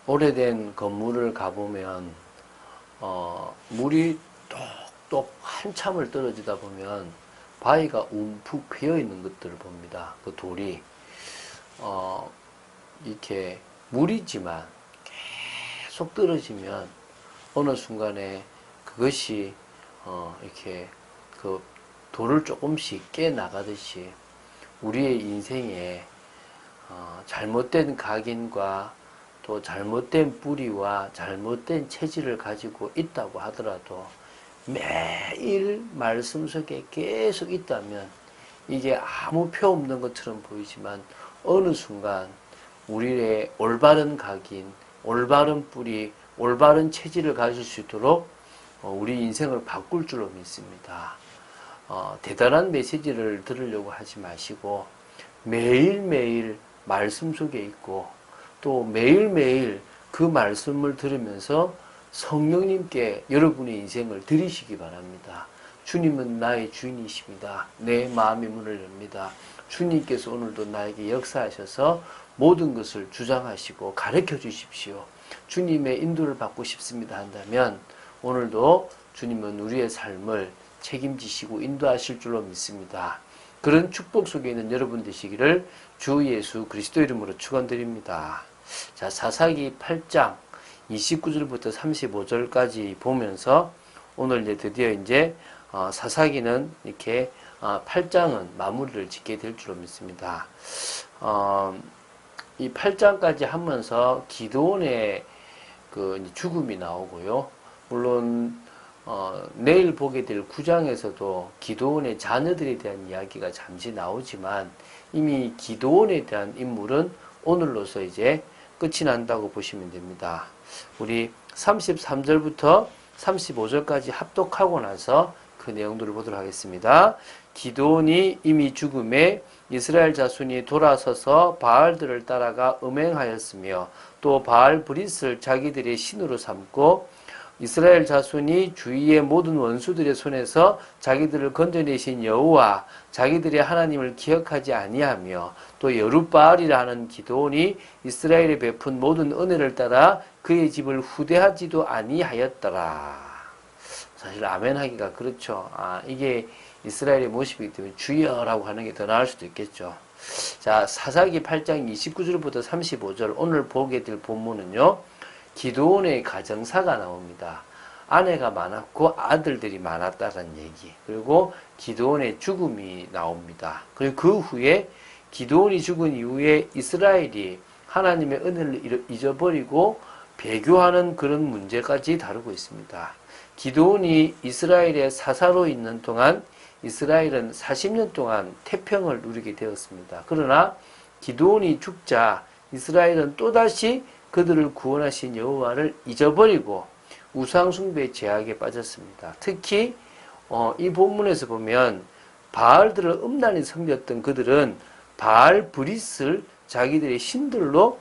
오래된 건물을 가보면 물이 똑똑 한참을 떨어지다 보면 바위가 움푹 패여 있는 것들을 봅니다. 그 돌이 이렇게 물이지만 계속 떨어지면 어느 순간에 그것이 이렇게 그 돌을 조금씩 깨 나가듯이 우리의 인생에 잘못된 각인과 또 잘못된 뿌리와 잘못된 체질을 가지고 있다고 하더라도 매일 말씀 속에 계속 있다면 이게 아무 표 없는 것처럼 보이지만 어느 순간 우리의 올바른 각인, 올바른 뿌리, 올바른 체질을 가질 수 있도록 우리 인생을 바꿀 줄로 믿습니다. 대단한 메시지를 들으려고 하지 마시고 매일매일 말씀 속에 있고 또 매일매일 그 말씀을 들으면서 성령님께 여러분의 인생을 드리시기 바랍니다. 주님은 나의 주인이십니다. 내 마음의 문을 엽니다. 주님께서 오늘도 나에게 역사하셔서 모든 것을 주장하시고 가르쳐 주십시오. 주님의 인도를 받고 싶습니다 한다면 오늘도 주님은 우리의 삶을 책임지시고 인도하실 줄로 믿습니다. 그런 축복 속에 있는 여러분 되시기를 주 예수 그리스도 이름으로 축원드립니다. 자, 사사기 8장 29절부터 35절까지 보면서 오늘 이제 드디어 이제 사사기는 이렇게 8장은 마무리를 짓게 될 줄로 믿습니다. 이 8장까지 하면서 기드온의 그 죽음이 나오고요. 물론 내일 보게 될 9장에서도 기드온의 자녀들에 대한 이야기가 잠시 나오지만 이미 기드온에 대한 인물은 오늘로서 이제 끝이 난다고 보시면 됩니다. 우리 33절부터 35절까지 합독하고 나서 그 내용들을 보도록 하겠습니다. 기드온이 이미 죽음에 이스라엘 자손이 돌아서서 바알들을 따라가 음행하였으며 또 바알 브릿을 자기들의 신으로 삼고 이스라엘 자손이 주위의 모든 원수들의 손에서 자기들을 건져내신 여호와 자기들의 하나님을 기억하지 아니하며 또 여룻바알이라 하는 기드온이 이스라엘에 베푼 모든 은혜를 따라 그의 집을 후대하지도 아니하였더라. 사실 아멘 하기가 그렇죠. 이게 이스라엘의 모습이기 때문에 주여라고 하는 게 더 나을 수도 있겠죠. 자, 사사기 8장 29절부터 35절 오늘 보게 될 본문은요. 기드온의 가정사가 나옵니다. 아내가 많았고 아들들이 많았다는 얘기. 그리고 기드온의 죽음이 나옵니다. 그리고 그 후에 기드온이 죽은 이후에 이스라엘이 하나님의 은혜를 잊어버리고 배교하는 그런 문제까지 다루고 있습니다. 기드온이 이스라엘의 사사로 있는 동안 이스라엘은 40년 동안 태평을 누리게 되었습니다. 그러나 기드온이 죽자 이스라엘은 또다시 그들을 구원하신 여호와를 잊어버리고 우상숭배의 죄악에 빠졌습니다. 특히 이 본문에서 보면 바알들을 음란히 섬겼던 그들은 바알 브릿을 자기들의 신으로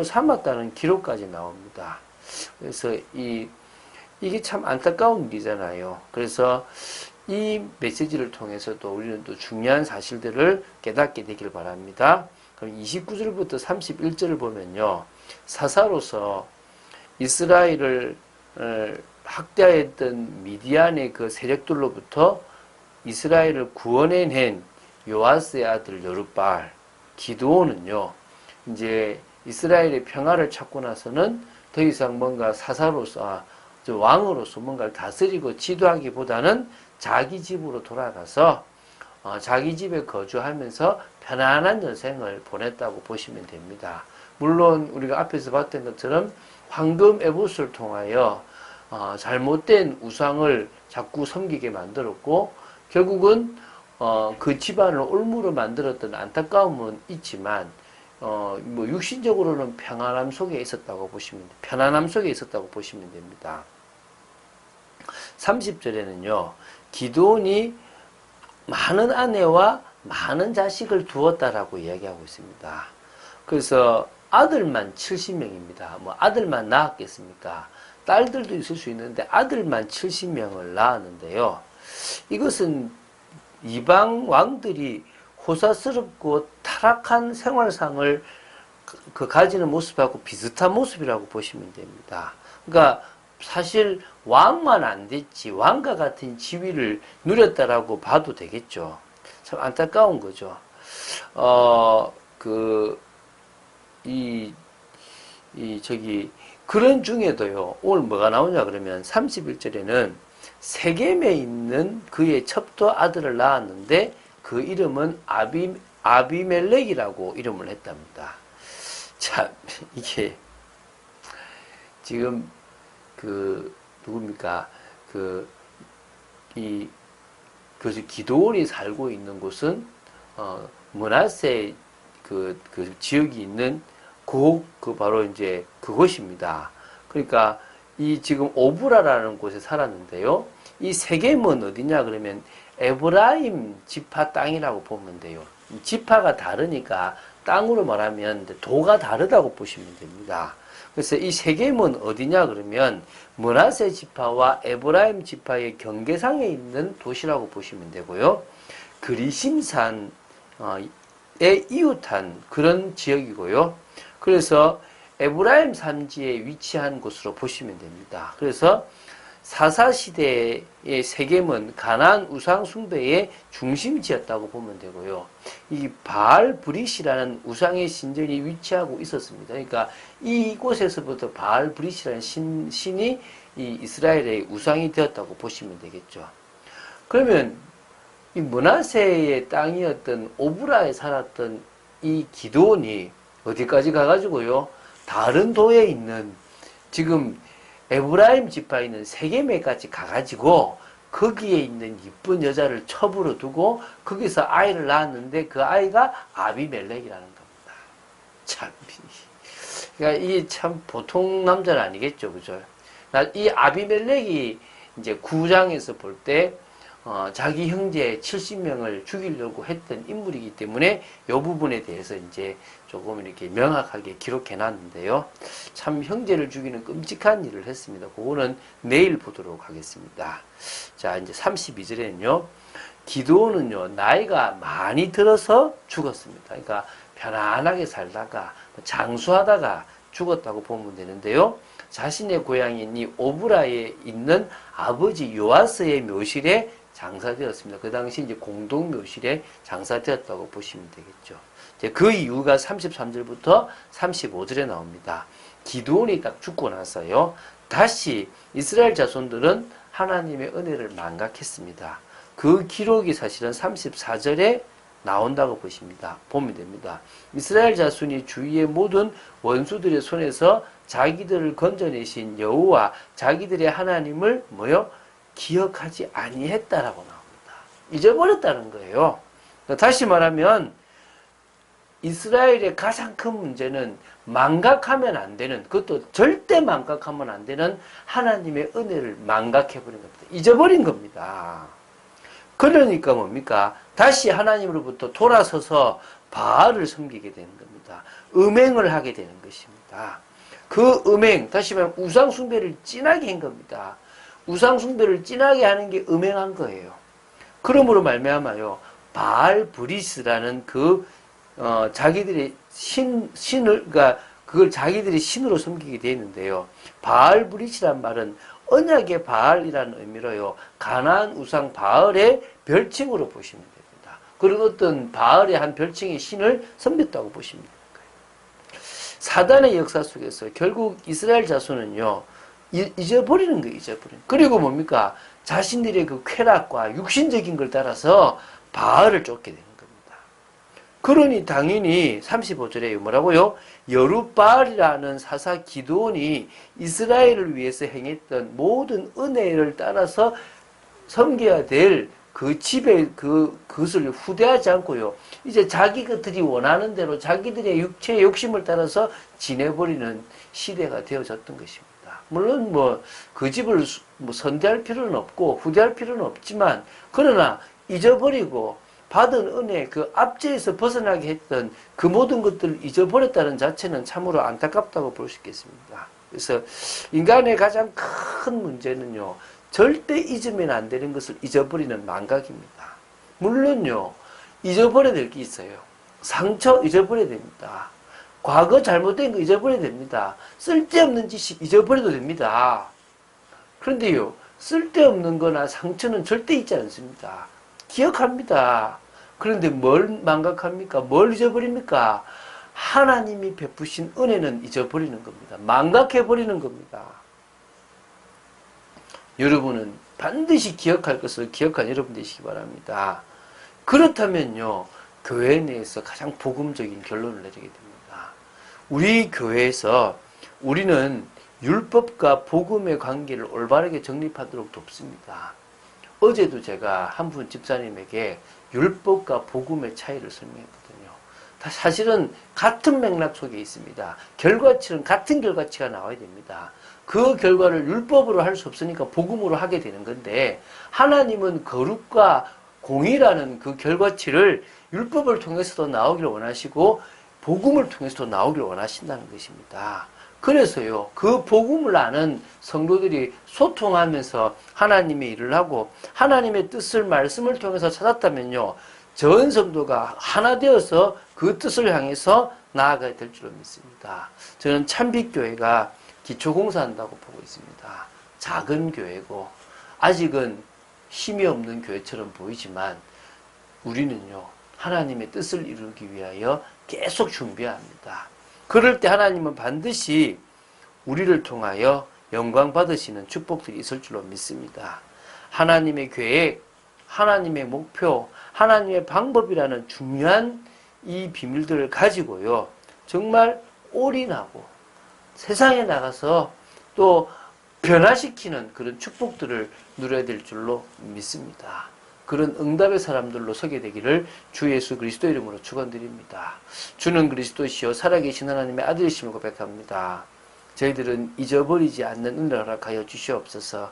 삼았다는 기록까지 나옵니다. 그래서 이게 참 안타까운 일이잖아요. 그래서 이 메시지를 통해서도 우리는 또 중요한 사실들을 깨닫게 되길 바랍니다. 그럼 29절부터 31절을 보면요. 사사로서 이스라엘을 학대하였던 미디안의 그 세력들로부터 이스라엘을 구원해낸 요아스의 아들 여룻바알 기드온은요. 이제 이스라엘의 평화를 찾고 나서는 더 이상 뭔가 사사로서 왕으로서 뭔가를 다스리고 지도하기보다는 자기 집으로 돌아가서 자기 집에 거주하면서 편안한 여생을 보냈다고 보시면 됩니다. 물론 우리가 앞에서 봤던 것처럼 황금 에봇을 통하여 잘못된 우상을 자꾸 섬기게 만들었고 결국은 그 집안을 올무로 만들었던 안타까움은 있지만 뭐 육신적으로는 평안함 속에 있었다고 보시면 편안함 속에 있었다고 보시면 됩니다. 30절에는요. 기드온이 많은 아내와 많은 자식을 두었다라고 이야기하고 있습니다. 그래서 아들만 70명입니다. 뭐 아들만 낳았겠습니까? 딸들도 있을 수 있는데 아들만 70명을 낳았는데요. 이것은 이방 왕들이 호사스럽고 타락한 생활상을 그 가지는 모습하고 비슷한 모습이라고 보시면 됩니다. 그러니까 사실 왕만 안 됐지 왕과 같은 지위를 누렸다라고 봐도 되겠죠. 참 안타까운 거죠. 그런 중에도요, 오늘 뭐가 나오냐 그러면 31절에는 세겜에 있는 그의 첩도 아들을 낳았는데 그 이름은 아비멜렉이라고 이름을 했답니다. 참, 이게, 지금, 누굽니까? 기드온이 살고 있는 곳은, 므낫세 지역이 있는 바로 이제 그곳입니다. 그러니까, 지금 오브라라는 곳에 살았는데요. 이 세겜은 어디냐 그러면 에브라임 지파 땅이라고 보면 돼요. 지파가 다르니까 땅으로 말하면 도가 다르다고 보시면 됩니다. 그래서 이 세겜은 어디냐 그러면 므낫세 지파와 에브라임 지파의 경계상에 있는 도시라고 보시면 되고요. 그리심산에 이웃한 그런 지역이고요. 그래서 에브라임 산지에 위치한 곳으로 보시면 됩니다. 그래서 사사시대의 세겜은 가나안 우상 숭배의 중심지였다고 보면 되고요. 이 바알 브릿이라는 우상의 신전이 위치하고 있었습니다. 그러니까 이곳에서부터 바알 브릿이라는 신이 이 이스라엘의 우상이 되었다고 보시면 되겠죠. 그러면 이 므낫세의 땅이었던 오브라에 살았던 이 기드온이 어디까지 가가지고요? 다른 도에 있는 지금 에브라임 지파에 있는 세겜에까지 가가지고 거기에 있는 이쁜 여자를 첩으로 두고 거기서 아이를 낳았는데 그 아이가 아비멜렉이라는 겁니다. 참, 그러니까 이게 참 보통 남자는 아니겠죠, 그죠? 이 아비멜렉이 이제 9장에서 볼 때 자기 형제 70명을 죽이려고 했던 인물이기 때문에 이 부분에 대해서 이제 조금 이렇게 명확하게 기록해 놨는데요. 참 형제를 죽이는 끔찍한 일을 했습니다. 그거는 내일 보도록 하겠습니다. 자, 이제 32절에는요. 기드온은요, 나이가 많이 들어서 죽었습니다. 그러니까 편안하게 살다가 장수하다가 죽었다고 보면 되는데요. 자신의 고향인 이 오브라에 있는 아버지 요아스의 묘실에 장사되었습니다. 그 당시 이제 공동묘실에 장사되었다고 보시면 되겠죠. 이제 그 이유가 33절부터 35절에 나옵니다. 기드온이 딱 죽고 나서요. 다시 이스라엘 자손들은 하나님의 은혜를 망각했습니다. 그 기록이 사실은 34절에 나온다고 보면 됩니다. 이스라엘 자손이 주위의 모든 원수들의 손에서 자기들을 건져내신 여호와 자기들의 하나님을 기억하지 아니했다라고 나옵니다. 잊어버렸다는 거예요. 다시 말하면 이스라엘의 가장 큰 문제는 망각하면 안 되는, 그것도 절대 망각하면 안 되는 하나님의 은혜를 망각해버린 겁니다. 잊어버린 겁니다. 그러니까 뭡니까? 다시 하나님으로부터 돌아서서 바알을 섬기게 되는 겁니다. 음행을 하게 되는 것입니다. 그 음행, 다시 말하면 우상 숭배를 진하게 한 겁니다. 우상 숭배를 진하게 하는 게 음행한 거예요. 그러므로 말미암아요. 바알 브리스라는 자기들의 그러니까 그걸 자기들이 신으로 섬기게 되는데요. 바알 브리스란 말은 언약의 바알이라는 의미로요. 가나안 우상 바알의 별칭으로 보시면 됩니다. 그리고 어떤 바알의 한 별칭의 신을 섬겼다고 보시면 됩니다. 사단의 역사 속에서 결국 이스라엘 자손은요, 잊어버리는 거예요, 잊어버리는. 그리고 뭡니까? 자신들의 그 쾌락과 육신적인 걸 따라서 바알을 쫓게 되는 겁니다. 그러니 당연히 35절에 뭐라고요? 여룻바알이라는 사사 기드온이 이스라엘을 위해서 행했던 모든 은혜를 따라서 섬겨야 될 그 집에 그것을 후대하지 않고요. 이제 자기 것들이 원하는 대로 자기들의 육체의 욕심을 따라서 지내버리는 시대가 되어졌던 것입니다. 물론 그 집을 선대할 필요는 없고 후대할 필요는 없지만 그러나 잊어버리고 받은 은혜 그 압제에서 벗어나게 했던 그 모든 것들을 잊어버렸다는 자체는 참으로 안타깝다고 볼 수 있겠습니다. 그래서 인간의 가장 큰 문제는요. 절대 잊으면 안 되는 것을 잊어버리는 망각입니다. 물론요. 잊어버려야 될 게 있어요. 상처 잊어버려야 됩니다. 과거 잘못된 거 잊어버려야 됩니다. 쓸데없는 지식 잊어버려도 됩니다. 그런데요, 쓸데없는 거나 상처는 절대 잊지 않습니다. 기억합니다. 그런데 뭘 망각합니까? 뭘 잊어버립니까? 하나님이 베푸신 은혜는 잊어버리는 겁니다. 망각해버리는 겁니다. 여러분은 반드시 기억할 것을 기억한 여러분 되시기 바랍니다. 그렇다면요, 교회 내에서 가장 복음적인 결론을 내리게 됩니다. 우리 교회에서 우리는 율법과 복음의 관계를 올바르게 정립하도록 돕습니다. 어제도 제가 한 분 집사님에게 율법과 복음의 차이를 설명했거든요. 사실은 같은 맥락 속에 있습니다. 결과치는 같은 결과치가 나와야 됩니다. 그 결과를 율법으로 할 수 없으니까 복음으로 하게 되는 건데, 하나님은 거룩과 공의라는 그 결과치를 율법을 통해서도 나오기를 원하시고 복음을 통해서도 나오기를 원하신다는 것입니다. 그래서요, 그 복음을 아는 성도들이 소통하면서 하나님의 일을 하고 하나님의 뜻을 말씀을 통해서 찾았다면요, 전 성도가 하나 되어서 그 뜻을 향해서 나아가야 될 줄로 믿습니다. 저는 참빛교회가 기초공사한다고 보고 있습니다. 작은 교회고 아직은 힘이 없는 교회처럼 보이지만 우리는요, 하나님의 뜻을 이루기 위하여 계속 준비해야 합니다. 그럴 때 하나님은 반드시 우리를 통하여 영광 받으시는 축복들이 있을 줄로 믿습니다. 하나님의 계획, 하나님의 목표, 하나님의 방법이라는 중요한 이 비밀들을 가지고요, 정말 올인하고 세상에 나가서 또 변화시키는 그런 축복들을 누려야 될 줄로 믿습니다. 그런 응답의 사람들로 서게 되기를 주 예수 그리스도 이름으로 축원드립니다. 주는 그리스도시요 살아계신 하나님의 아들이심을 고백합니다. 저희들은 잊어버리지 않는 은혜를 허락하여 주시옵소서.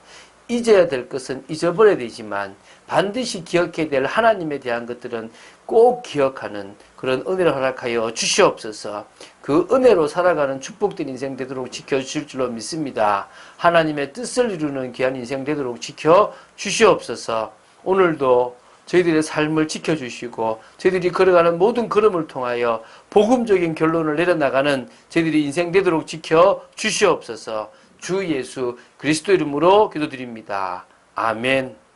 잊어야 될 것은 잊어버려야 되지만 반드시 기억해야 될 하나님에 대한 것들은 꼭 기억하는 그런 은혜를 허락하여 주시옵소서. 그 은혜로 살아가는 축복된 인생 되도록 지켜주실 줄로 믿습니다. 하나님의 뜻을 이루는 귀한 인생 되도록 지켜주시옵소서. 오늘도 저희들의 삶을 지켜주시고 저희들이 걸어가는 모든 걸음을 통하여 복음적인 결론을 내려나가는 저희들이 인생 되도록 지켜주시옵소서. 주 예수 그리스도 이름으로 기도드립니다. 아멘.